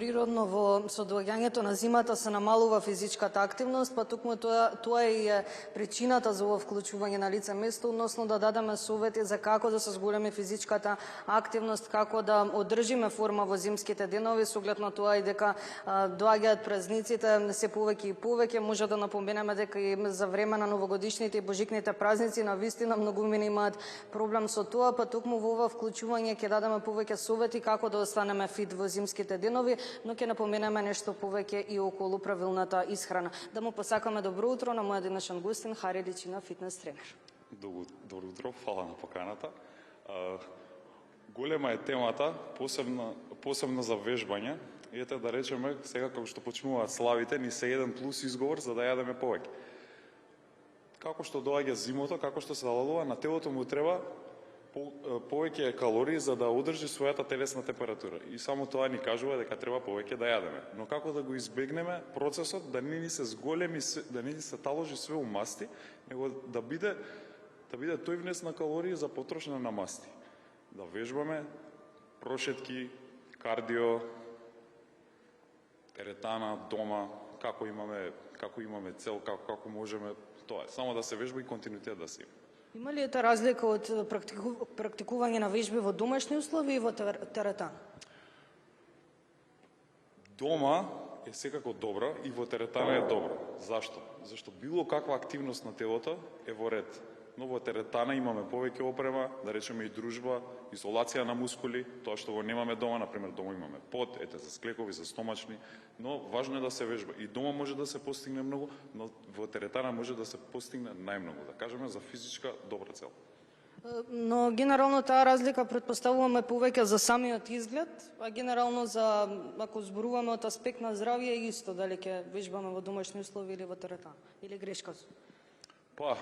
природно со доаѓањето на зимата се намалува физичката активност, па токму тоа е причината за ова вклучување на лице место, односно да дадеме совети за како да се зголеми физичката активност, како да одржиме форма во зимските денови, со оглед на тоа и дека доаѓаат празниците се повеќе и повеќе. Може да напоменеме дека и за време на новогодишните и божикните празници навистина многумина имаат проблем со тоа, па токму во ова вклучување ќе дадеме повеќе совети како да останеме фит во зимските денови, но ќе напоменеме нешто повеќе и околу правилната исхрана. Да му посакаме добро утро на мојот денешен гостин Хари Личина, фитнес тренер. Добро утро, фала на поканата. Голема е темата, посебно за вежбање. Ете да речеме, сега како што почнуваат славите, ни се еден плюс изговор за да јадеме повеќе. Како што доаѓа зимото, како што се наладува, на телото му треба повеќе калории за да одржи својата телесна температура. И само тоа ни кажува дека треба повеќе да јадеме. Но како да го избегнеме процесот да не ни се зголеми, да не ни се таложи све у масти, него да биде тој внес на калории за потрошење на масти. Да вежбаме прошетки, кардио, теретана, дома, како имаме цел, како можеме, тоа е. Само да се вежба и континуитет да се има. Има ли ета разлика од практикување на вежби во домашни услови и во теретана? Дома е секако добра и во теретана е добра. Зашто? Зашто било каква активност на телото е во ред. Но во теретана имаме повеќе опрема, да речеме и дружба, изолација на мускули, тоа што го немаме дома, например дома имаме пот, за склекови, за стомачни, но важно е да се вежба. И дома може да се постигне многу, но во теретана може да се постигне најмногу, да кажеме за физичка добра цел. Но генерално таа разлика претпоставуваме повеќе за самиот изглед, а генерално за, ако зборуваме од аспект на здравје, исто дали ќе вежбаме во домашни услови или во теретана, или грешка? Па,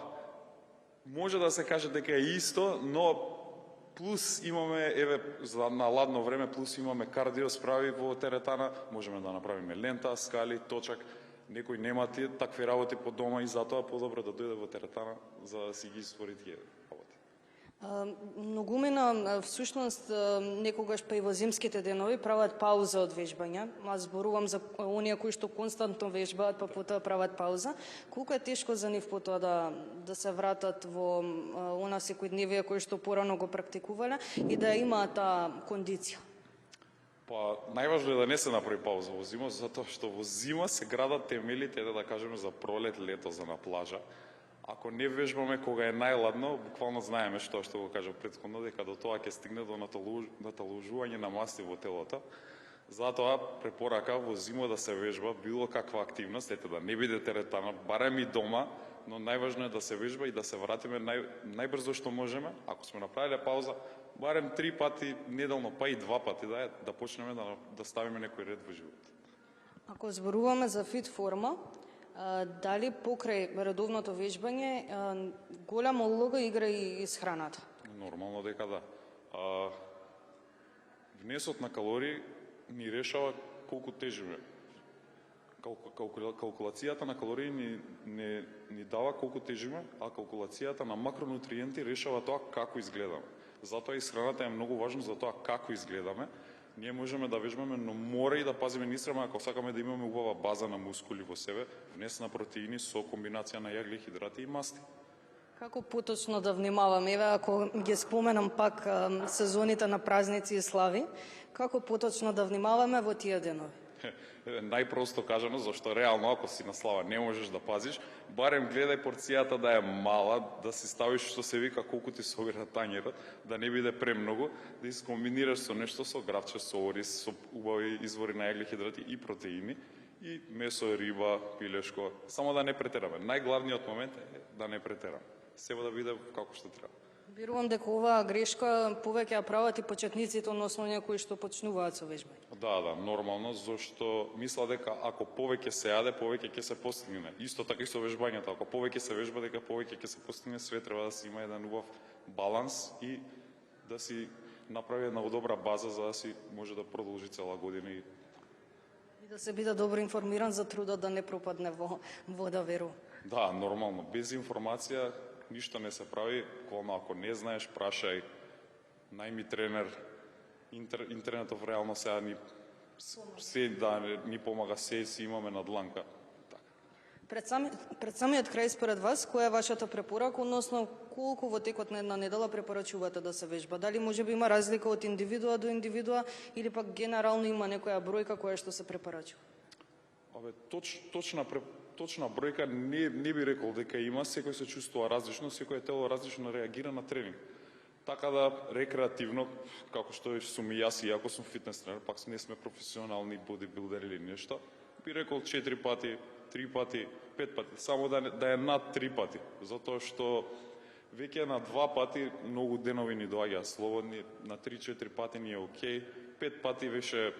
може да се каже дека е исто, но плюс имаме, на ладно време, плюс имаме кардио справи во теретана, можеме да направиме лента, скали, точак, некој нема такви работи по дома и затоа подобро да дојде во теретана за да си ги створи тие работи. Многумина, всушност, некогаш па и во зимските денови прават пауза од вежбање. Аз зборувам за оние кои што константно вежбаат, па потоа прават пауза. Колку е тешко за нив потоа да се вратат во она секојдневие кој што порано го практикувале и да имаат таа кондиција? Па, најважно е да не се направи пауза во зима, затоа што во зима се градат темелите, да кажеме, за пролет, лето, за на плажа. Ако не вежбаме кога е најладно, буквално знаеме што го кажав претходно, дека до тоа ќе стигне до наталожување на масти во телото. Затоа препорака во зима да се вежба било каква активност, да не биде теретана, барем и дома, но најважно е да се вежба и да се вратиме најбрзо што можеме. Ако сме направиле пауза, барем 3 пати неделно, па и 2 пати да почнеме да ставиме некој ред во живот. Ако зборуваме за фит форма, дали покрај редовното вежбање голема улога игра и исхраната? Нормално дека да. Внесот на калории ни решава колку тежиме. Калкулацијата на калории ни дава колку тежиме, а калкулацијата на макронутриенти решава тоа како изгледаме. Затоа исхраната е многу важна за тоа како изгледаме. Ние можеме да вежбаме, но мора и да пазиме нисрама ако сакаме да имаме убава база на мускули во себе, внес на протеини со комбинација на јагли, хидрати и масти. Како поточно да внимаваме? Еве, ако ги споменам пак сезоните на празници и слави, како поточно да внимаваме во тие денови? Најпросто кажано, зашто реално ако си на слава не можеш да пазиш, барем гледај порцијата да е мала, да си ставиш што се вика колку ти собира тањерот, да не биде премногу, да искомбинираш со нешто, со гравче, со ориз, со убави извори на јагли, хидрати и протеини, и месо, риба, пилешко, само да не претераме. Најглавниот момент е да не претераме. Себа да биде како што треба. Верувам дека оваа грешка повеќе ја прават и почетниците, односно оние кои што почнуваат со вежбање. Да, нормално, зашто мисла дека ако повеќе се јаде, повеќе ќе се постигне. Исто така и со вежбањето, ако повеќе се вежба, дека повеќе ќе се постигне, све треба да се има еден убав баланс и да си направи една добра база за да си може да продолжи цела година и да се биде добро информиран за трудот да не пропадне во вода, верувам. Да, нормално, без информација ништо не се прави, ако не знаеш, прашај најми тренер. Интернетов реално сега ни се да ни помага се си имаме на дланка. Пред самиот крај според вас, која е вашата препорака, односно колку во текот на една недела препорачувате да се вежба? Дали можеби има разлика од индивидуа до индивидуа или пак генерално има некоја бројка која што се препорачува? Точна бројка не би рекол дека има, секој се чувствува различно, секој тело различно реагира на тренинг. Така да рекреативно, како што сум и јас, иако сум фитнес тренер, пак не сме професионални бодибилдери или нешто, би рекол 4 пати, 3 пати, 5 пати, само да е над 3 пати, затоа што веќе на 2 пати многу денови ни доаѓа слободни, на 3-4 пати ни е окей, 5 пати веќе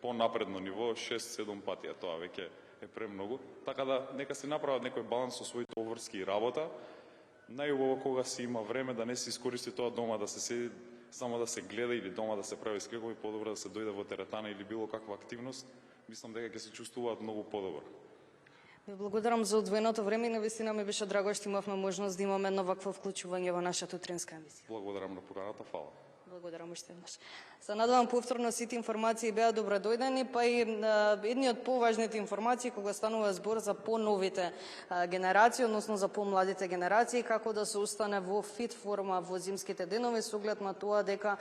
понапредно ниво, 6-7 пати, а тоа веќе е премногу. Така да нека се направат некој баланс со своите обврски и работа. Најубаво кога си има време да не се искористи тоа дома да се седи, само да се гледа или дома да се прави скрекови, подобро да се дојде во теретана или било каква активност, мислам дека ќе се чувствуваат многу подобро. Ви благодарам за одвоеното време и навистина ми беше драго што имавме можност да имаме едно вакво вклучување во нашата утринска емисија. Благодарам на поканата, фала. Благодарам уште еднаш. Се надевам повторно сите информации беа добродојдени, па и едни од поважните информации кога станува збор за поновите генерации, односно за помладите генерации, како да се остане во фит форма во зимските денови, со оглед на тоа дека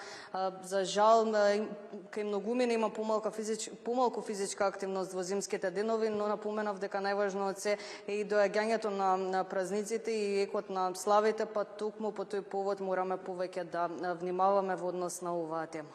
за жал кај многумина има помалку физичка активност во зимските денови, но напоменав дека најважно од се е и доаѓањето на празниците и екот на славите, па токму по тој повод мораме повеќе да внимаваме во однос на оваа тема.